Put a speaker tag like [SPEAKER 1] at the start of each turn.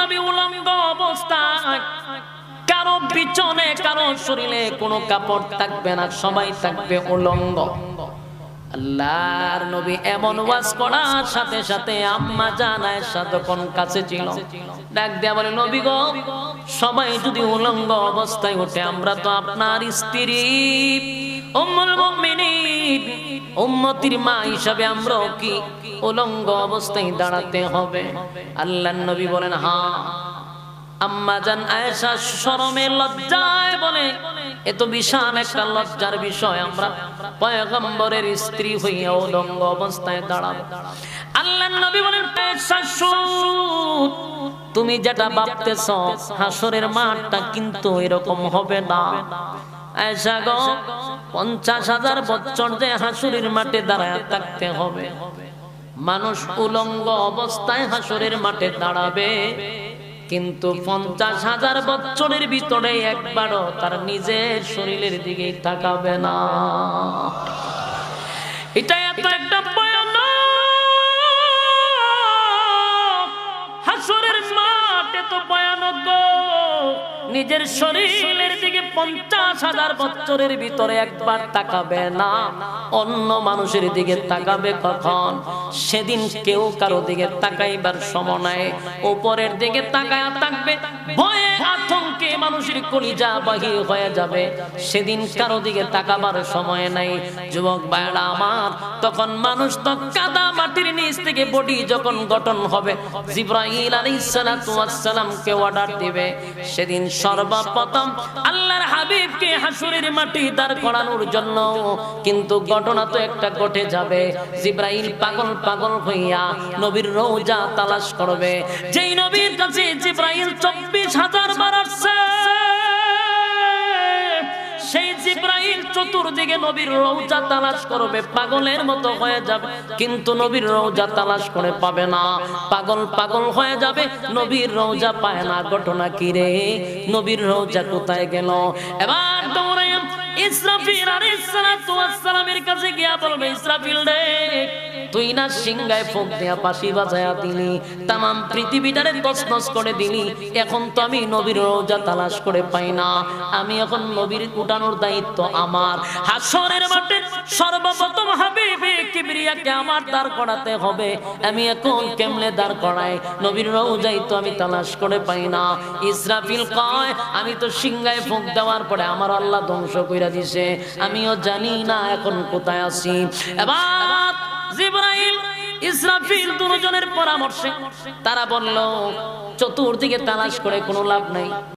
[SPEAKER 1] নবী উলঙ্গ অবস্থায়, কারো পিছনে কারো শরীরে কোনো কাপড় থাকবে না, সবাই থাকবে উলঙ্গ। আল্লাহর নবী এমন ওয়াজ করার সাথে সাথে আম্মা জান আয়েশা তখন কাছে ছিল, ডাক দেয়া বলে, নবী গো, সবাই যদি উলঙ্গ অবস্থায় ওঠে, আমরা তো আপনার স্ত্রী উম্মুল মুমিনিন, উম্মতির মা হিসাবে আমরাও কি উলঙ্গ অবস্থায় দাঁড়াতে হবে? আল্লাহর নবী বলেন, হ্যাঁ। আম্মা জান আয়েশা শরমে লজ্জায় বলে, এত বিশাল একটা লজ্জার বিষয়, আমরা পয়গম্বরের স্ত্রী হইয়া উলঙ্গ অবস্থায় দাঁড়াবো? আল্লাহর নবী বলেন, আয়েশা শুন, তুমি যেটা ভাবতেছ হাসরের মাঠটা কিন্তু এরকম হবে না। আয়েশা গো, 50,000 বছর যে হাসরের মাঠে দাঁড়ায় থাকতে হবে, মানুষ উলঙ্গ অবস্থায় হাসরের মাঠে দাঁড়াবে, কিন্তু 50,000 বছরের ভিতরে একবারও তার নিজের শরীরের দিকে তাকাবে না। এটা এত একটা ভয়ানক, হাসরের মাঠ এত ভয়ানক, নিজের শরীরের দিকে 50,000 বছরের ভিতরে একবার তাকাবে না, অন্য মানুষের দিকে তাকাবে কখন? সেদিন কেউ কারো দিকে তাকাইবার সময় নাই, উপরের দিকে তাকায়া থাকবে, ভয়ে আতঙ্কে মানুষের কলিজা বাহির হয়ে যাবে, সেদিন কারো দিকে তাকাবার সময় নাই। যুবক ভাইরা আমার, তখন মানুষ তো কাদা মাটির নিচ থেকে বডি যখন গঠন হবে, জিবরাইল আলাইহিস সালাতু ওয়াস সালাম কে অর্ডার দিবে, সেদিন সর্বপ্রথম আল্লাহর হাবিবকে হাসরের মাটি দাঁড় করানোর জন্য। কিন্তু ঘটনা তো একটা ঘটে যাবে, জিবরাইল পাগল পাগল হইয়া নবীর রওজা তালাশ করবে। যেই নবীর কাছে জিবরাইল 24,000 বার আসছে, সেই জিবরাইল চতুর্দিকে নবীর রওজা তালাশ করবে, পাগলের মতো হয়ে যাবে, কিন্তু নবীর রওজা তালাশ করে পাবে না, পাগল পাগল হয়ে যাবে, নবীর রওজা পায় না। ঘটনা কি রে? নবীর রওজা কোথায় গেল? এবার তোমরা ইসরাফিল আলাইহিস সালাতু ওয়াস সালামের কাছে গিয়া বলবে, ইসরাফিল রে, তুই না সিংহায় ফুঁক দিয়া বাঁশি বাজায়া দিলি, তামাম পৃথিবীটারে তছনছ করে দিলি, এখন তো আমি নবীর রওজা তালাশ করে পাই না, আমি এখন নবীর উঠানোর দায়িত্ব আমার। হাসরের মাঠে সর্বপ্রথম হাবিবে কিবরিয়াকে আমার দাঁড় করাতে হবে, আমি এখন কেমনে দাঁড় করাই? নবীর রওজাই তো আমি তালাশ করে পাই না। ইসরাফিল কয়, আমি তো সিংহায় ফুঁক দেওয়ার পরে আমার আল্লাহ ধ্বংস কইরা দিছে, আমিও জানি না এখন কোথায় আছি। এবার জিবরাইল ইসরাফিল দুজনের পরামর্শে তারা বলল, চতুর্দিকে তালাশ করে কোনো লাভ নাই,